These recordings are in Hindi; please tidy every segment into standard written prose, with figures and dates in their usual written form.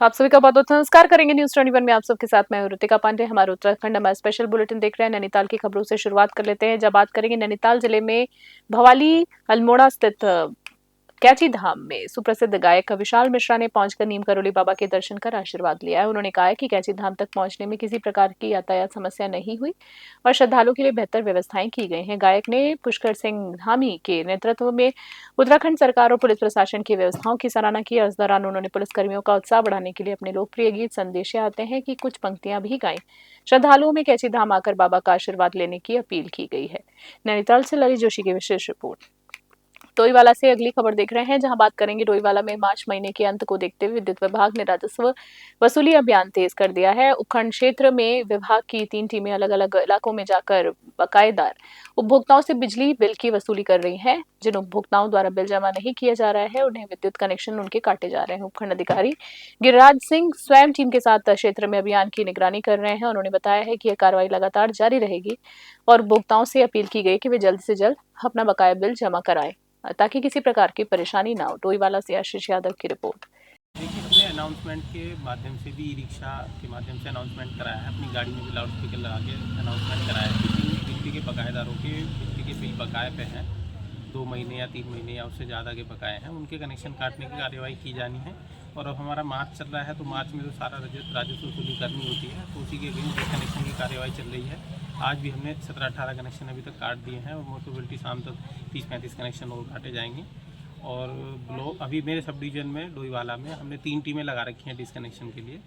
आप सभी का बहुत बहुत नमस्कार करेंगे न्यूज 21 में आप सबके साथ मैं ऋतिका पांडे। हमारे उत्तराखंड हमारा स्पेशल बुलेटिन देख रहे हैं। नैनीताल की खबरों से शुरुआत कर लेते हैं। जब बात करेंगे नैनीताल जिले में भवाली अल्मोड़ा स्थित कैची धाम में सुप्रसिद्ध गायक विशाल मिश्रा ने पहुंचकर नीम करोली बाबा के दर्शन कर आशीर्वाद लिया है। उन्होंने कहा है कि कैची धाम तक पहुंचने में किसी प्रकार की यातायात समस्या नहीं हुई और श्रद्धालुओं के लिए बेहतर व्यवस्थाएं की गई हैं। गायक ने पुष्कर सिंह धामी के नेतृत्व में उत्तराखंड सरकार और पुलिस प्रशासन की व्यवस्थाओं की सराहना की। इस दौरान उन्होंने पुलिसकर्मियों का उत्साह बढ़ाने के लिए अपने लोकप्रिय गीत संदेशे आते हैं कि कुछ पंक्तियां भी गायी। श्रद्धालुओं में कैची धाम आकर बाबा का आशीर्वाद लेने की अपील की गई है। नैनीताल से ललित जोशी की विशेष रिपोर्ट। डोईवाला से अगली खबर देख रहे हैं, जहां बात करेंगे डोईवाला में मार्च महीने के अंत को देखते हुए विद्युत विभाग ने राजस्व वसूली अभियान तेज कर दिया है। उपखंड क्षेत्र में विभाग की 3 टीमें अलग अलग इलाकों में जाकर बकायेदार उपभोक्ताओं से बिजली बिल की वसूली कर रही हैं। जिन उपभोक्ताओं द्वारा बिल जमा नहीं किया जा रहा है उन्हें विद्युत कनेक्शन उनके काटे जा रहे हैं। उपखंड अधिकारी गिरिराज सिंह स्वयं टीम के साथ क्षेत्र में अभियान की निगरानी कर रहे हैं। उन्होंने बताया है कि यह कार्रवाई लगातार जारी रहेगी और उपभोक्ताओं से अपील की गई कि वे जल्द से जल्द अपना बकाया बिल जमा कराएं ताकि किसी प्रकार की परेशानी ना हो। डोईवाला से आशीष यादव की रिपोर्ट। देखिए, हमने अनाउंसमेंट के माध्यम से भी ई रिक्शा के माध्यम से अनाउंसमेंट कराया है। अपनी गाड़ी में भी लाउड स्पीकर लगा के अनाउंसमेंट कराया है कि जिन बिजली के बकायेदारों के बिजली के बिल बकाये पे हैं, 2 महीने या 3 महीने या उससे ज़्यादा के बकाये हैं, उनके कनेक्शन काटने की कार्यवाही की जानी है। और अब हमारा मार्च चल रहा है, तो मार्च में तो सारा राजस्व वसूली करनी होती है, तो उसी के अगेंस्ट कनेक्शन की कार्यवाही चल रही है। आज भी हमने 17-18 कनेक्शन अभी तक काट दिए हैं और मोटोबिलिटी शाम तक 30-35 कनेक्शन और काटे जाएंगे। और ब्लॉक अभी मेरे सब डिवीजन में डोईवाला में हमने 3 टीमें लगा रखी हैं डिस्कनेक्शन के लिए,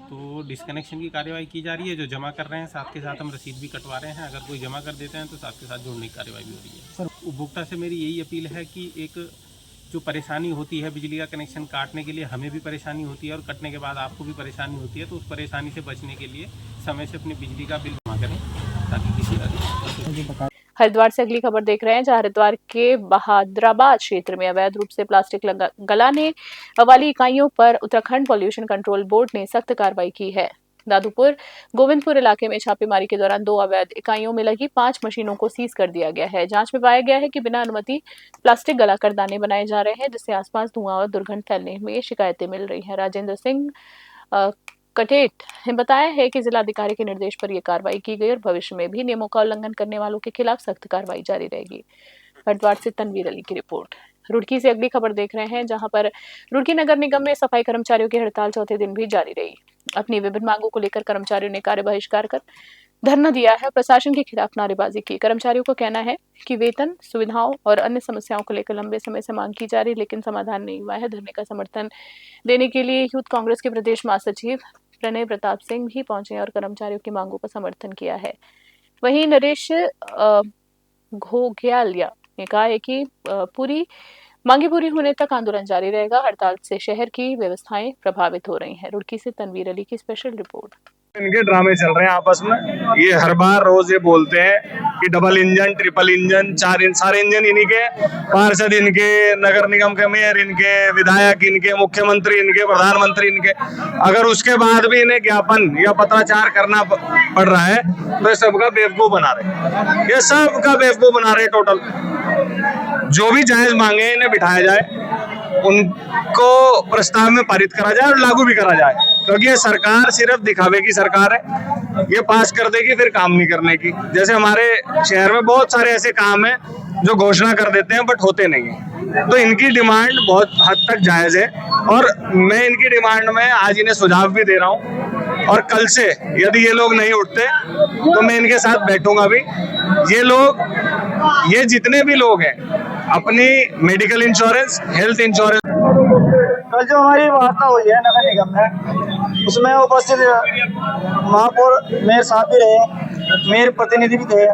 तो डिस्कनेक्शन की कार्यवाही की जा रही है। जो जमा कर रहे हैं साथ के साथ हम रसीद भी कटवा रहे हैं। अगर कोई जमा कर देते हैं तो साथ के साथ जोड़ने की कार्यवाही भी हो रही है। सर, उपभोक्ता से मेरी यही अपील है कि एक जो परेशानी होती है बिजली का कनेक्शन काटने के लिए, हमें भी परेशानी होती है और कटने के बाद आपको भी परेशानी होती है, तो उस परेशानी से बचने के लिए समय से अपनी बिजली का बिल जमा करें ताकि किसी हरिद्वार से अगली खबर देख रहे हैं, जहां हरिद्वार के बहादुराबाद क्षेत्र में अवैध रूप से प्लास्टिक गलाने वाली इकाइयों पर उत्तराखंड पॉल्यूशन कंट्रोल बोर्ड ने सख्त कार्रवाई की है। दादूपुर गोविंदपुर इलाके में छापेमारी के दौरान 2 अवैध इकाइयों में लगी 5 मशीनों को सीज कर दिया गया है। जांच में पाया गया है कि बिना अनुमति प्लास्टिक गलाकर दाने बनाए जा रहे हैं, जिससे आसपास धुआं और दुर्गंध फैलने में शिकायतें मिल रही हैं। राजेंद्र सिंह कटेट ने बताया है कि जिलाधिकारी के निर्देश पर यह कार्रवाई की गई और भविष्य में भी नियमों का उल्लंघन करने वालों के खिलाफ सख्त कार्रवाई जारी रहेगी। हरिद्वार से तनवीर अली की रिपोर्ट। रुड़की से अगली खबर देख रहे हैं, जहां पर रुड़की नगर निगम में सफाई कर्मचारियों की हड़ताल चौथे दिन भी जारी रही। अपनी विभिन्न मांगों को लेकर कर्मचारियों ने कार्य बहिष्कार कर धरना दिया है। प्रशासन के खिलाफ नारेबाजी की। कर्मचारियों का कहना है कि वेतन, सुविधाओं और अन्य समस्याओं को लेकर लंबे समय से मांग की जा रही, लेकिन समाधान नहीं हुआ है। धरने का समर्थन देने के लिए यूथ कांग्रेस के प्रदेश महासचिव प्रणय प्रताप सिंह भी पहुंचे और कर्मचारियों की मांगों का समर्थन किया है। वहीं नरेश घोग्यालिया ने कहा है कि मांगे पूरी होने तक आंदोलन जारी रहेगा। हड़ताल से शहर की व्यवस्थाएं प्रभावित हो रही हैं। रुड़की से तनवीर अली की स्पेशल रिपोर्ट। इनके ड्रामे चल रहे हैं आपस में। ये हर बार रोज ये बोलते हैं कि डबल इंजन, ट्रिपल इंजन, सारे इंजन इन्हीं के, पार्षद इनके, नगर निगम के मेयर इनके, विधायक इनके, मुख्यमंत्री इनके, प्रधानमंत्री इनके। अगर उसके बाद भी इन्हें ज्ञापन या पत्राचार करना पड़ रहा है तो ये सबका बेवकूफ बना रहे, ये सबका बेवकूफ बना रहे। टोटल जो भी जायज मांगे इन्हें बिठाया जाए, उनको प्रस्ताव में पारित करा जाए और लागू भी करा जाए, क्योंकि ये सरकार सिर्फ दिखावे की सरकार है। ये पास कर देगी फिर काम नहीं करने की। जैसे हमारे शहर में बहुत सारे ऐसे काम हैं जो घोषणा कर देते हैं बट होते नहीं है। तो इनकी डिमांड बहुत हद तक जायज है और मैं इनकी डिमांड में आज इन्हें सुझाव भी दे रहा हूँ। और कल से यदि ये लोग नहीं उठते तो मैं इनके साथ बैठूंगा भी। ये जितने भी लोग हैं, अपनी मेडिकल इंश्योरेंस, हेल्थ इंश्योरेंस। कल जो हमारी वार्ता हुई है नगर निगम में, उसमें उपस्थित महापौर मेयर साहब भी रहे, मेयर प्रतिनिधि भी थे,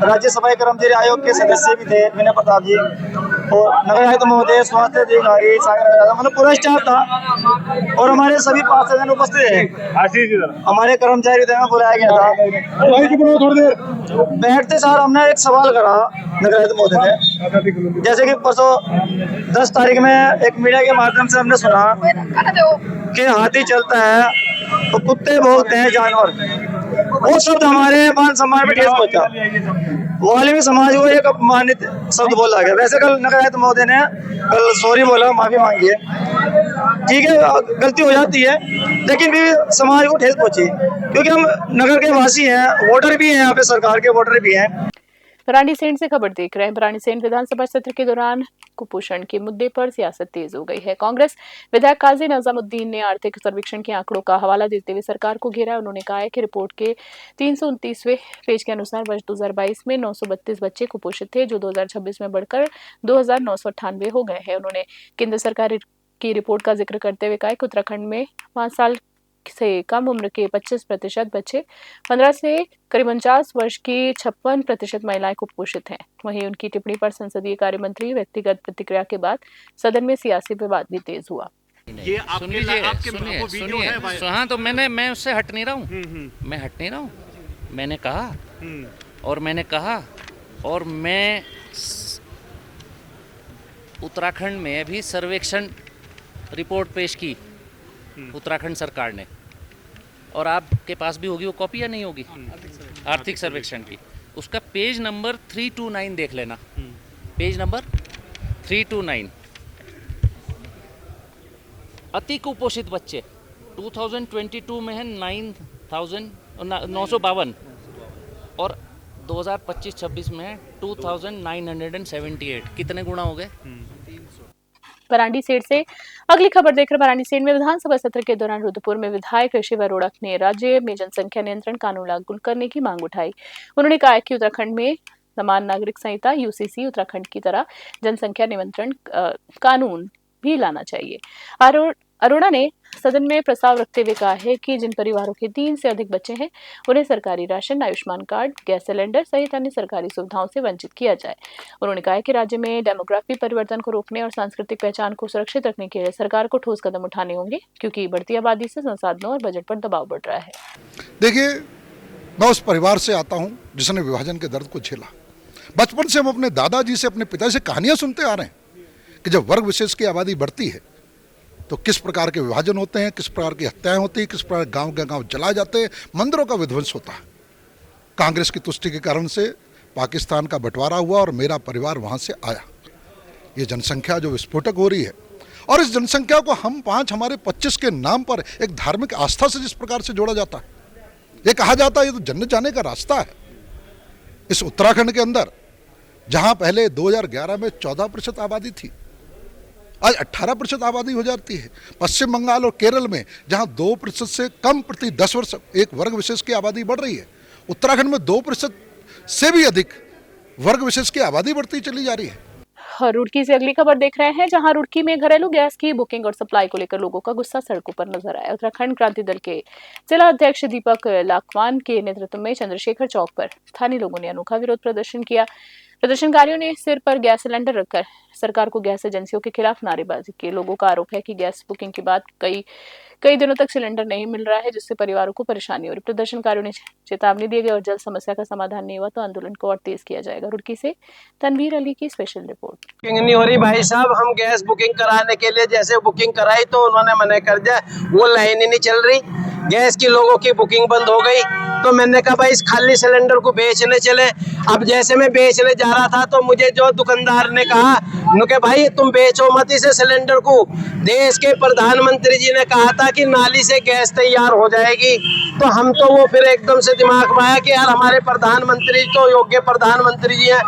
राज्य सफाई कर्मचारी आयोग के सदस्य भी थे विनय प्रताप जी, और नगर आयुक्त महोदय, स्वास्थ्य अधिकारी, मतलब पूरा स्टाफ था और हमारे सभी पार्षद उपस्थित है। हमारे कर्मचारी थे, बुलाया गया था। थोड़ी देर बैठते सार हमने एक सवाल करा नगर आयुक्त महोदय ने, जैसे कि परसों 10 तारीख में एक मीडिया के माध्यम से हमने सुना कि हाथी चलता है तो कुत्ते भौंकते हैं जानवर। वो शब्द हमारे मान सम्मान में ठेस पहुंचा। वाल्मीकि समाज को एक अपमानित शब्द बोला गया। वैसे कल नगर आयुक्त महोदय ने कल सॉरी बोला, माफी मांगी है। ठीक है, गलती हो जाती है, लेकिन भी समाज को ठेस पहुंची, क्योंकि हम नगर के वासी हैं, वोटर भी हैं, यहाँ पे सरकार के वोटर भी हैं। भराड़ीसेन से खबर देख रहे हैं। भराड़ीसेन विधानसभा सत्र के दौरान कुपोषण के मुद्दे पर सियासत तेज हो गई है। कांग्रेस विधायक काजी नजामुद्दीन ने आर्थिक सर्वेक्षण के आंकड़ों का हवाला देते हुए सरकार को घेरा। उन्होंने कहा है कि रिपोर्ट के 329वें पेज के अनुसार वर्ष 2022 में 932 बच्चे कुपोषित थे, जो 2026 में बढ़कर 2998 हो गए हैं। उन्होंने केंद्र सरकार की रिपोर्ट का जिक्र करते हुए कहा कि उत्तराखंड में 5 साल से कम उम्र के 25% बच्चे, 15 से करीब 49 वर्ष की 56% महिलाएं कुपोषित हैं। वहीं उनकी टिप्पणी पर संसदीय कार्य मंत्री व्यक्तिगत प्रतिक्रिया के बाद सदन में सियासी विवाद भी तेज हुआ। ये सुनिए, हाँ, तो मैं उससे हट नहीं रहा हूँ, मैं हट नहीं रहा हूँ। मैंने कहा और मैं उत्तराखंड में अभी सर्वेक्षण रिपोर्ट पेश की उत्तराखंड सरकार ने, और आपके पास भी होगी वो कॉपी या नहीं होगी, आर्थिक सर्वेक्षण की। उसका पेज नंबर 329 देख लेना, पेज नंबर 329। अति कुपोषित बच्चे 2022 में है 9,952 और 2025-26 में है 2,978। कितने गुना हो गए? भराड़ीसेन से अगली खबर देखकर भराड़ीसेन में विधानसभा सत्र के दौरान रुद्रपुर में विधायक शिव अरोड़ा ने राज्य में जनसंख्या नियंत्रण कानून लागू करने की मांग उठाई। उन्होंने कहा कि उत्तराखंड में समान नागरिक संहिता यूसीसी उत्तराखंड की तरह जनसंख्या नियंत्रण कानून भी लाना चाहिए। अरोड़ा ने सदन में प्रस्ताव रखते हुए कहा है कि जिन परिवारों के 3 से अधिक बच्चे हैं उन्हें सरकारी ration, Ayushman card, gas cylinder सहित अन्य सरकारी सुविधाओं से वंचित किया जाए। उन्होंने कहा कि राज्य में डेमोग्राफी परिवर्तन को रोकने और सांस्कृतिक पहचान को सुरक्षित रखने के लिए सरकार को ठोस कदम उठाने होंगे, क्योंकि बढ़ती आबादी से संसाधनों और बजट पर दबाव बढ़ रहा है। देखिए, मैं उस परिवार से आता हूँ जिसने विभाजन के दर्द को झेला। बचपन से हम अपने दादाजी से, अपने पिता से कहानियां सुनते आ रहे हैं कि जब वर्ग विशेष की आबादी बढ़ती है तो किस प्रकार के विभाजन होते हैं, किस प्रकार की हत्याएं होती हैं, किस प्रकार गांव के गांव जलाए जाते हैं, मंदिरों का विध्वंस होता है। कांग्रेस की तुष्टि के कारण से पाकिस्तान का बंटवारा हुआ और मेरा परिवार वहां से आया। ये जनसंख्या जो विस्फोटक हो रही है, और इस जनसंख्या को हम 5 हमारे 25 के नाम पर एक धार्मिक आस्था से जिस प्रकार से जोड़ा जाता है, ये कहा जाता है ये तो जन्नत जाने का रास्ता है। इस उत्तराखंड के अंदर जहां पहले 2011 में 14% आबादी थी, आज 18% आबादी हो जाती है। पश्चिम बंगाल और केरल में जहां 2% से कम प्रति 10 वर्ष एक वर्ग विशेष की आबादी बढ़ रही है, उत्तराखंड में 2% से भी अधिक वर्ग विशेष की आबादी बढ़ती चली जा रही है। और रुड़की से अगली खबर देख रहे हैं, जहां रुड़की में घरेलू गैस की बुकिंग और सप्लाई को लेकर लोगों का गुस्सा सड़कों पर नजर आया। उत्तराखंड क्रांति दल के जिला अध्यक्ष दीपक लाखवान के नेतृत्व में चंद्रशेखर चौक पर स्थानीय लोगों ने अनोखा विरोध प्रदर्शन किया। प्रदर्शनकारियों ने सिर पर गैस सिलेंडर रखकर सरकार को गैस एजेंसियों के खिलाफ नारेबाजी की। लोगों का आरोप है कि गैस बुकिंग के बाद कई दिनों तक सिलेंडर नहीं मिल रहा है, जिससे परिवारों को परेशानी हो रही। प्रदर्शनकारियों ने चेतावनी दी गई और जल्द समस्या का समाधान नहीं हुआ तो आंदोलन को और तेज किया जाएगा। रुड़की से तनवीर अली की स्पेशल रिपोर्ट। बुकिंग नहीं हो रही भाई साहब, हम गैस बुकिंग कराने के लिए जैसे बुकिंग कराई तो उन्होंने मना कर दिया, वो लाइन ही नहीं चल रही, गैस की लोगों की बुकिंग बंद हो गई। तो मैंने कहा भाई इस खाली सिलेंडर को बेचने चले। अब जैसे मैं बेचने जा रहा था तो मुझे जो दुकानदार ने कहा कि भाई तुम बेचो मत इसे सिलेंडर को, देश के प्रधानमंत्री जी ने कहा था कि नाली से गैस तैयार हो जाएगी। तो हम तो वो फिर एकदम से दिमाग में आया कि यार हमारे प्रधानमंत्री तो योग्य प्रधानमंत्री जी हैं,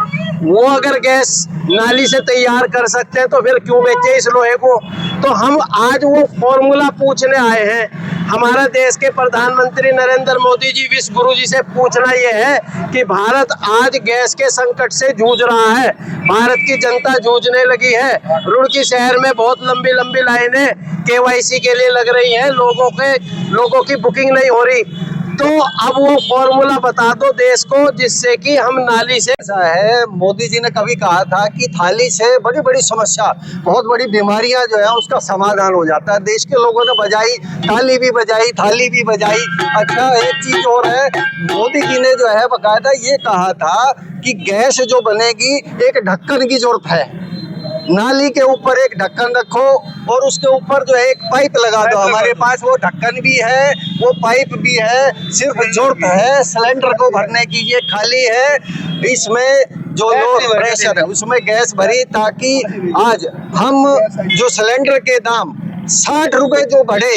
वो अगर गैस नाली से तैयार कर सकते हैं तो फिर क्यों बेचे इस लोहे को। तो हम आज वो फॉर्मूला पूछने आए हैं। हमारा देश के प्रधानमंत्री नरेंद्र मोदी जी, विश्व गुरु जी से पूछना यह है कि भारत आज गैस के संकट से जूझ रहा है, भारत की जनता जूझने लगी है। रुड़की शहर में बहुत लंबी लंबी लाइनें केवाईसी के लिए लग रही हैं, लोगों की बुकिंग नहीं हो रही। तो अब वो फॉर्मूला बता दो देश को जिससे कि हम नाली से। ऐसा है, मोदी जी ने कभी कहा था कि थाली से बड़ी बड़ी समस्या, बहुत बड़ी बीमारियां जो है उसका समाधान हो जाता है। देश के लोगों ने बजाई, ताली भी बजाई, थाली भी बजाई। अच्छा, एक चीज और है, मोदी जी ने जो है बकायदा ये कहा था कि गैस जो बनेगी एक ढक्कन की जरूरत है, नाली के ऊपर एक ढक्कन रखो और उसके ऊपर जो है एक पाइप लगा दो। हमारे पास वो ढक्कन भी है, वो पाइप भी है, सिर्फ जरूरत है सिलेंडर को भरने की। ये खाली है, इसमें जो लो प्रेशर है उसमें गैस भरी, ताकि आज हम जो सिलेंडर के दाम 60 रुपए जो बढ़े,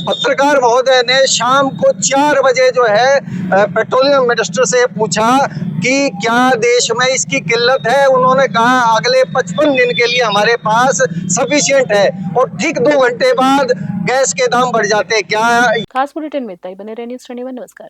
पत्रकार महोदय ने शाम को 4 बजे जो है पेट्रोलियम मिनिस्टर से पूछा कि क्या देश में इसकी किल्लत है। उन्होंने कहा अगले 55 दिन के लिए हमारे पास सफिशिएंट है, और ठीक 2 घंटे बाद गैस के दाम बढ़ जाते। क्या खास बुलेटिन में इतना ही। बने रहिए न्यूज़ 21। नमस्कार।